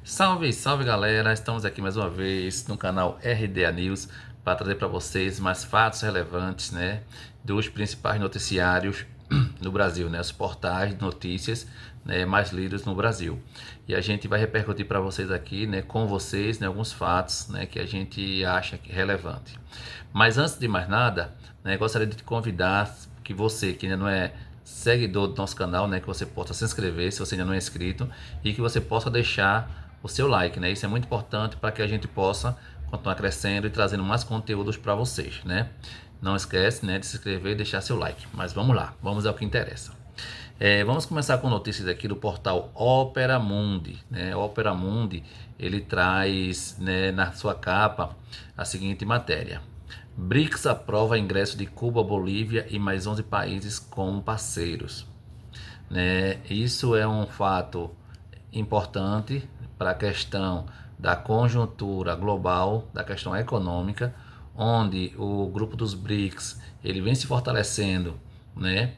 Salve, salve galera! Estamos aqui mais uma vez no canal RDA News para trazer para vocês mais fatos relevantes, né, dos principais noticiários no Brasil, né, os portais de notícias, né, mais lidos no Brasil. E a gente vai repercutir para vocês aqui, né, com vocês, né, alguns fatos, né, que a gente acha que é relevante. Mas antes de mais nada, né, gostaria de te convidar que você que ainda não é seguidor do nosso canal, né, que você possa se inscrever se você ainda não é inscrito e que você possa deixar o seu like, né? Isso é muito importante para que a gente possa continuar crescendo e trazendo mais conteúdos para vocês, né? Não esquece, né, de se inscrever e deixar seu like. Mas vamos lá, vamos ao que interessa. Vamos começar com notícias aqui do portal Opera Mundi, né? Opera Mundi, ele traz, né, na sua capa a seguinte matéria: BRICS aprova ingresso de Cuba, Bolívia e mais 11 países como parceiros, né? Isso é um fato importante para a questão da conjuntura global, da questão econômica, onde o grupo dos BRICS ele vem se fortalecendo, né?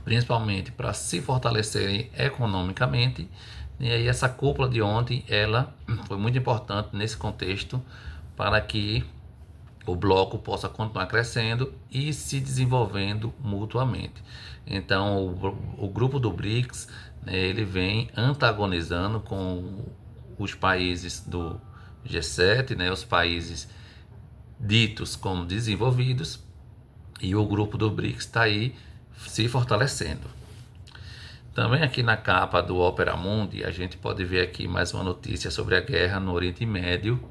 Principalmente para se fortalecerem economicamente. E aí essa cúpula de ontem, ela foi muito importante nesse contexto para que o bloco possa continuar crescendo e se desenvolvendo mutuamente. Então, o grupo do BRICS, né, ele vem antagonizando com os países do G7, né, os países ditos como desenvolvidos, e o grupo do BRICS está aí se fortalecendo. Também aqui na capa do Opera Mundi, a gente pode ver aqui mais uma notícia sobre a guerra no Oriente Médio,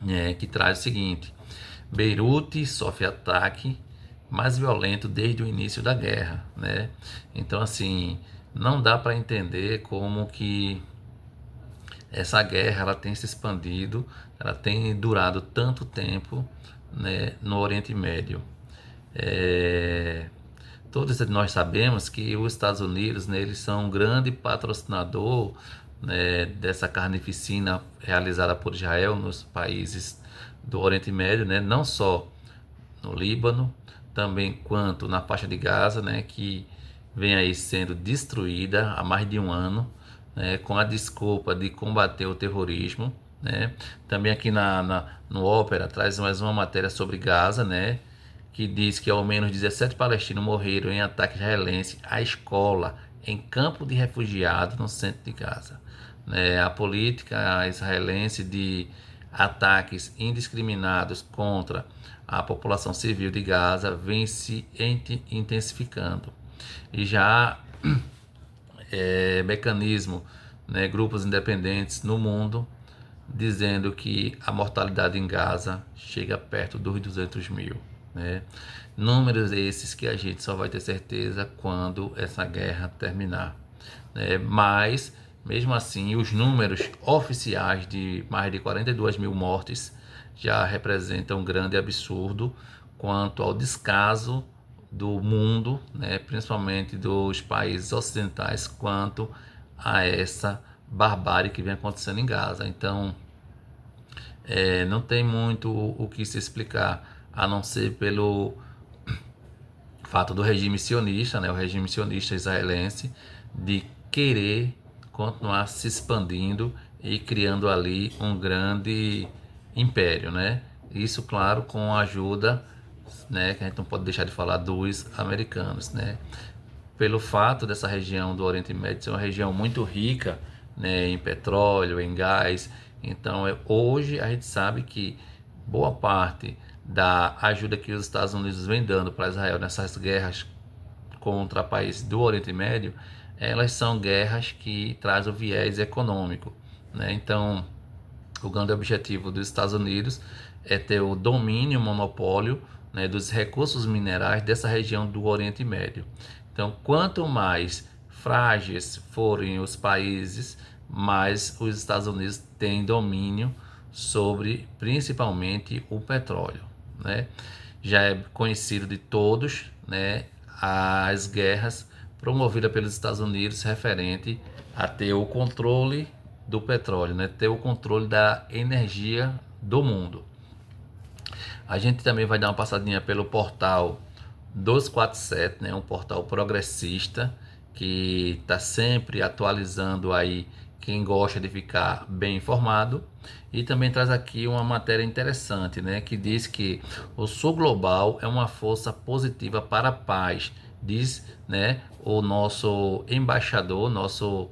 né, que traz o seguinte: Beirute sofre ataque mais violento desde o início da guerra, né? Então, assim, não dá para entender como que essa guerra ela tem se expandido, ela tem durado tanto tempo, né, no Oriente Médio. É, Todos nós sabemos que os Estados Unidos, né, eles são um grande patrocinador, né, dessa carnificina realizada por Israel nos países do Oriente Médio, né, não só no Líbano, também quanto na faixa de Gaza, né, que vem aí sendo destruída há mais de um ano, né, com a desculpa de combater o terrorismo, né. Também aqui no Ópera traz mais uma matéria sobre Gaza, né, que diz que ao menos 17 palestinos morreram em ataque israelense à escola em campo de refugiados no centro de Gaza. A política israelense de ataques indiscriminados contra a população civil de Gaza vem se intensificando. E já mecanismo, né, grupos independentes no mundo dizendo que a mortalidade em Gaza chega perto dos 200 mil. Né? Números esses que a gente só vai ter certeza quando essa guerra terminar. Mas, mesmo assim, os números oficiais de mais de 42 mil mortes já representam um grande absurdo quanto ao descaso do mundo, né, principalmente dos países ocidentais, quanto a essa barbárie que vem acontecendo em Gaza. Então, não tem muito o que se explicar, a não ser pelo fato do regime sionista, né, o regime sionista israelense, de querer continuar se expandindo e criando ali um grande império, né? Isso, claro, com a ajuda, né, que a gente não pode deixar de falar, dos americanos, né? Pelo fato dessa região do Oriente Médio ser uma região muito rica, né, em petróleo, em gás. Então, hoje a gente sabe que boa parte da ajuda que os Estados Unidos vem dando para Israel nessas guerras contra países do Oriente Médio, elas são guerras que trazem o viés econômico, né? Então, o grande objetivo dos Estados Unidos é ter o domínio, o monopólio, né, dos recursos minerais dessa região do Oriente Médio. Então, quanto mais frágeis forem os países, mais os Estados Unidos têm domínio sobre principalmente o petróleo, né? Já é conhecido de todos, né, as guerras promovidas pelos Estados Unidos referente a ter o controle do petróleo, né, ter o controle da energia do mundo. A gente também vai dar uma passadinha pelo portal 247, né, um portal progressista que está sempre atualizando aí quem gosta de ficar bem informado. E também traz aqui uma matéria interessante, né, que diz que o Sul Global é uma força positiva para a paz, diz, né, o nosso embaixador, nosso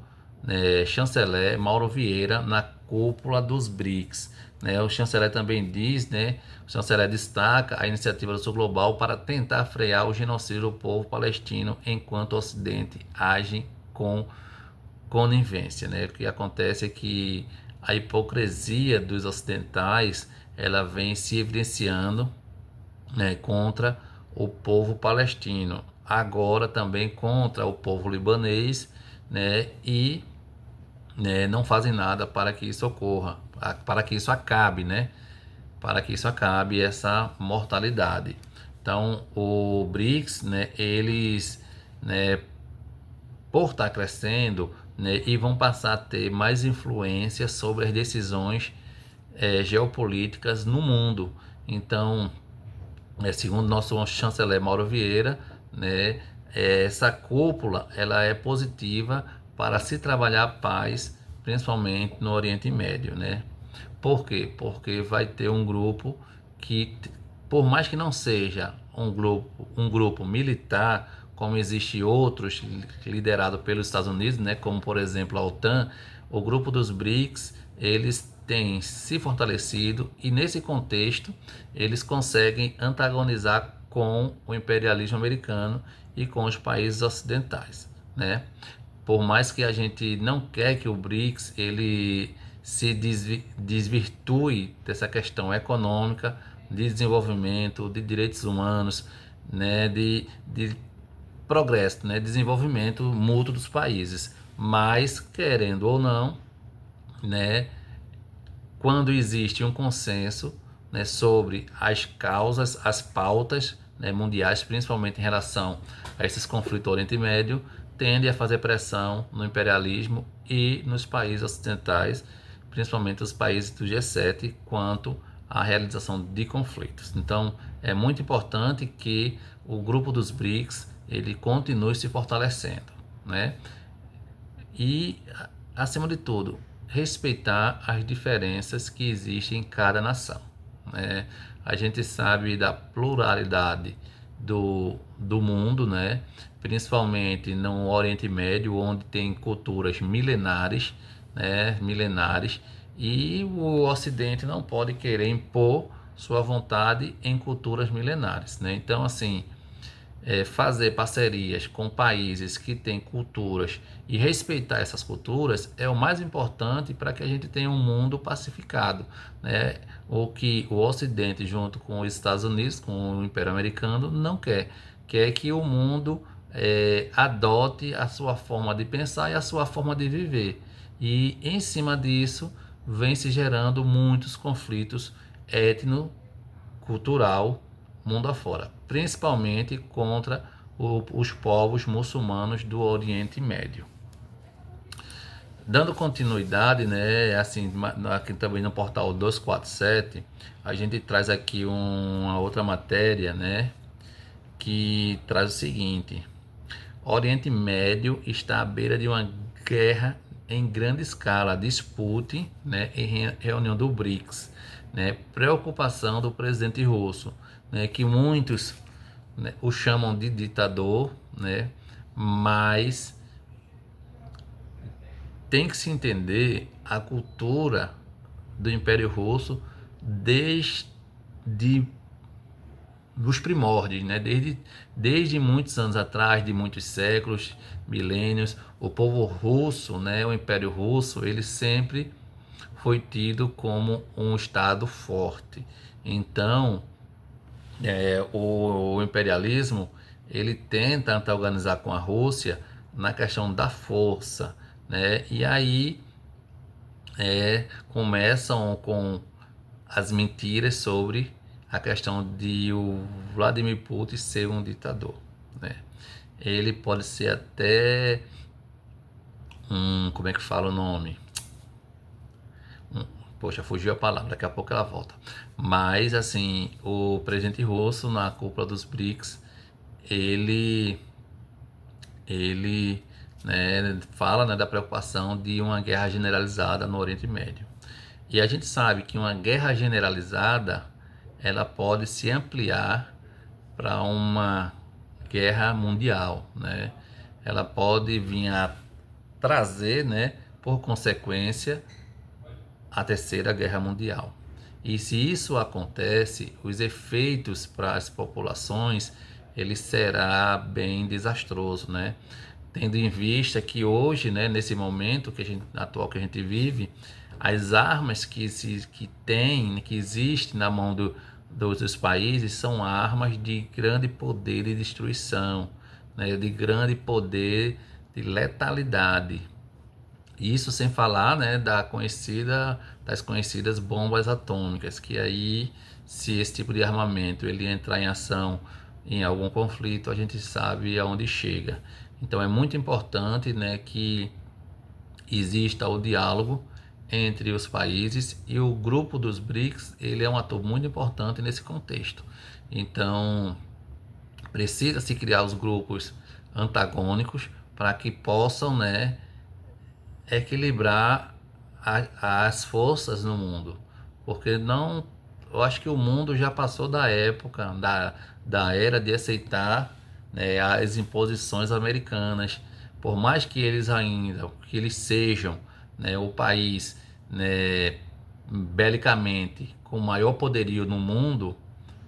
chanceler Mauro Vieira na cúpula dos BRICS. Né? O chanceler também diz, né, o chanceler destaca a iniciativa do Sul Global para tentar frear o genocídio do povo palestino enquanto o Ocidente age com conivência. Né? O que acontece é que a hipocrisia dos ocidentais ela vem se evidenciando, né, contra o povo palestino, agora também contra o povo libanês, né, e né, não fazem nada para que isso ocorra, para que isso acabe, né, para que isso acabe, essa mortalidade. Então, o BRICS, né, eles, né, por estar crescendo, né, e vão passar a ter mais influência sobre as decisões geopolíticas no mundo. Então, segundo nosso chanceler Mauro Vieira, né, essa cúpula ela é positiva para se trabalhar a paz, principalmente no Oriente Médio, né? Por quê? Porque vai ter um grupo que, por mais que não seja um grupo militar, como existe outros liderado pelos Estados Unidos, né, como por exemplo a OTAN, o grupo dos BRICS, eles têm se fortalecido e nesse contexto eles conseguem antagonizar com o imperialismo americano e com os países ocidentais, né? Por mais que a gente não quer que o BRICS ele se desvirtue dessa questão econômica, de desenvolvimento, de direitos humanos, né, de progresso, né, desenvolvimento mútuo dos países, mas querendo ou não, né, quando existe um consenso, né, sobre as causas, as pautas, né, mundiais, principalmente em relação a esses conflitos do Oriente Médio, tende a fazer pressão no imperialismo e nos países ocidentais, principalmente os países do G7, quanto à realização de conflitos. Então, é muito importante que o grupo dos BRICS ele continue se fortalecendo, né? E, acima de tudo, respeitar as diferenças que existem em cada nação, né? A gente sabe da pluralidade do mundo, né? Principalmente no Oriente Médio, onde tem culturas milenares, né? Milenares, e o Ocidente não pode querer impor sua vontade em culturas milenares, né? Então, assim, fazer parcerias com países que têm culturas e respeitar essas culturas é o mais importante para que a gente tenha um mundo pacificado, né? O que o Ocidente, junto com os Estados Unidos, com o Império Americano, não quer que o mundo adote a sua forma de pensar e a sua forma de viver. E em cima disso vem se gerando muitos conflitos étnico-cultural mundo afora, principalmente contra os povos muçulmanos do Oriente Médio. Dando continuidade, né, assim, aqui também no portal 247, a gente traz aqui uma outra matéria, né, que traz o seguinte: o Oriente Médio está à beira de uma guerra em grande escala, dispute, né, em reunião do BRICS, né, preocupação do presidente russo, né, que muitos, né, o chamam de ditador, né, mas tem que se entender a cultura do Império Russo desde dos primórdios, né? Desde muitos anos atrás, de muitos séculos, milênios, o povo russo, né? O Império Russo, ele sempre foi tido como um estado forte. Então, o imperialismo ele tenta antagonizar com a Rússia na questão da força, né? E aí começam com as mentiras sobre a questão de o Vladimir Putin ser um ditador, né? Ele pode ser até como é que fala o nome? Poxa, fugiu a palavra, daqui a pouco ela volta. Mas, assim, o presidente russo, na cúpula dos BRICS, ele, né, fala, né, da preocupação de uma guerra generalizada no Oriente Médio. E a gente sabe que uma guerra generalizada ela pode se ampliar para uma guerra mundial, né? Ela pode vir a trazer, né, por consequência, a Terceira Guerra Mundial. E se isso acontece, os efeitos para as populações ele será bem desastroso, né? Tendo em vista que hoje, né, nesse momento que atual que a gente vive, as armas que existem na mão dos países são armas de grande poder de destruição, né, de grande poder de letalidade. Isso sem falar, né, das conhecidas bombas atômicas, que aí, se esse tipo de armamento ele entrar em ação em algum conflito, a gente sabe aonde chega. Então é muito importante, né, que exista o diálogo entre os países, e o grupo dos BRICS ele é um ator muito importante nesse contexto. Então precisa se criar os grupos antagônicos para que possam, né, equilibrar as forças no mundo, porque não, eu acho que o mundo já passou da época da era de aceitar, né, as imposições americanas, por mais que eles sejam, né, o país, né, belicamente com maior poderio no mundo,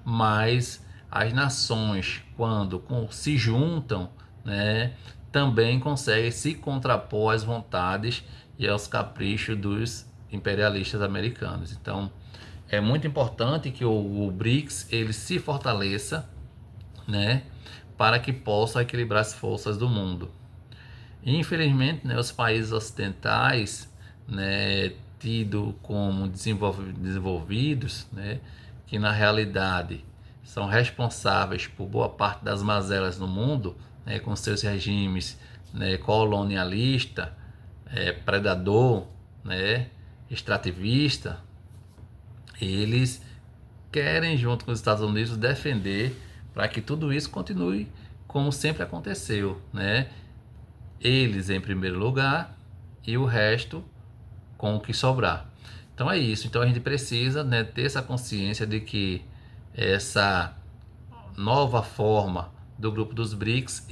mas as nações quando se juntam, né, também conseguem se contrapor às vontades e aos caprichos dos imperialistas americanos. Então, é muito importante que o BRICS ele se fortaleça, né, para que possa equilibrar as forças do mundo. Infelizmente, né, os países ocidentais, né, tido como desenvolvidos, né, que na realidade são responsáveis por boa parte das mazelas no mundo, né, com seus regimes, né, colonialista, predador, né, extrativista, eles querem, junto com os Estados Unidos, defender para que tudo isso continue como sempre aconteceu, né? Eles em primeiro lugar e o resto com o que sobrar. Então é isso. Então a gente precisa, né, ter essa consciência de que essa nova forma do grupo dos BRICS,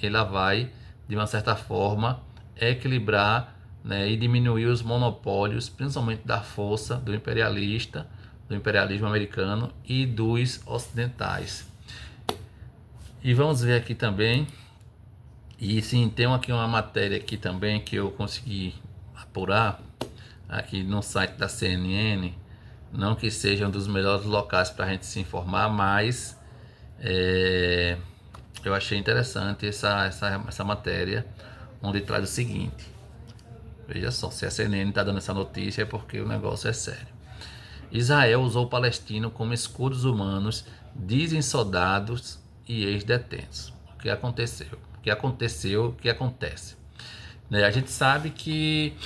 ela vai de uma certa forma equilibrar, né, e diminuir os monopólios, principalmente da força do imperialismo americano e dos ocidentais. E vamos ver aqui também, e sim, tem aqui uma matéria aqui também que eu consegui apurar aqui no site da CNN, não que seja um dos melhores locais para a gente se informar, mas eu achei interessante essa matéria, onde traz o seguinte. Veja só, se a CNN está dando essa notícia é porque o negócio é sério. Israel usou o palestino como escudos humanos, dizem soldados e ex-detentos. O que aconteceu? O que aconteceu? O que acontece? Né, a gente sabe que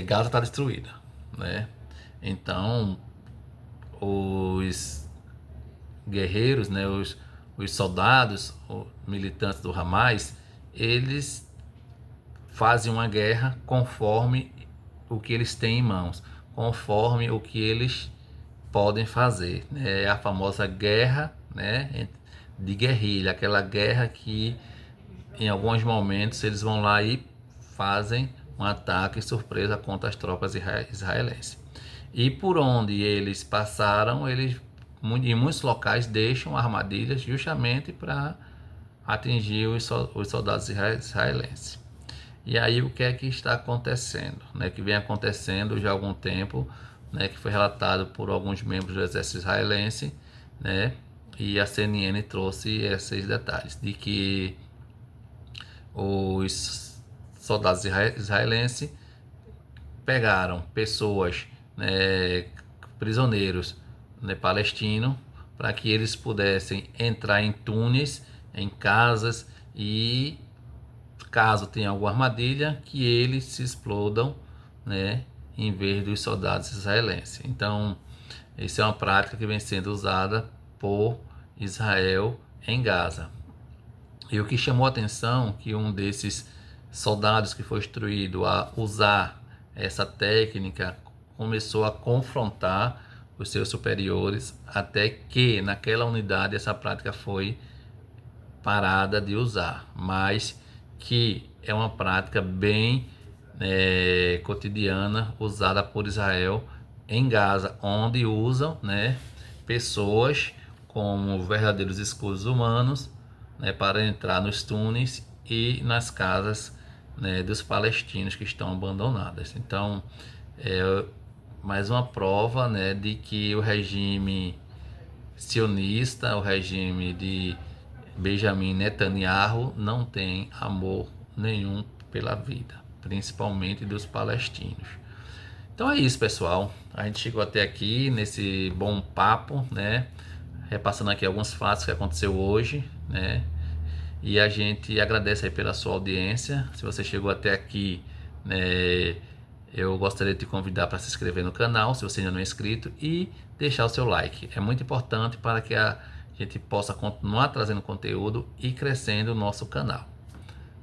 Gaza está destruída, né? Então, os guerreiros, né, os soldados, os militantes do Hamas, eles fazem uma guerra conforme o que eles têm em mãos, conforme o que eles podem fazer, né? É a famosa guerra, né, de guerrilha, aquela guerra que em alguns momentos eles vão lá e fazem um ataque surpresa contra as tropas israelenses. E por onde eles passaram, eles em muitos locais deixam armadilhas justamente para atingir os soldados israelenses. E aí o que é que está acontecendo, né? Que vem acontecendo já há algum tempo, né? Que foi relatado por alguns membros do exército israelense, né? E a CNN trouxe esses detalhes de que os soldados israelenses pegaram pessoas, né, prisioneiros, né, palestinos, para que eles pudessem entrar em túneis, em casas, e caso tenha alguma armadilha, que eles se explodam, né, em vez dos soldados israelenses. Então, essa é uma prática que vem sendo usada por Israel em Gaza. E o que chamou a atenção que um desses soldados que foi instruído a usar essa técnica começou a confrontar os seus superiores, até que naquela unidade essa prática foi parada de usar, mas que é uma prática bem cotidiana usada por Israel em Gaza, onde usam, né, pessoas como verdadeiros escudos humanos, né, para entrar nos túneis e nas casas, né, dos palestinos que estão abandonadas. Então, é mais uma prova, né, de que o regime sionista, o regime de Benjamin Netanyahu, não tem amor nenhum pela vida, principalmente dos palestinos. Então é isso, pessoal. A gente chegou até aqui nesse bom papo, né? Repassando aqui alguns fatos que aconteceu hoje, né? E a gente agradece aí pela sua audiência. Se você chegou até aqui, né, eu gostaria de te convidar para se inscrever no canal, se você ainda não é inscrito, e deixar o seu like. É muito importante para que a gente possa continuar trazendo conteúdo e crescendo o nosso canal.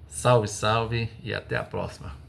Salve, salve e até a próxima.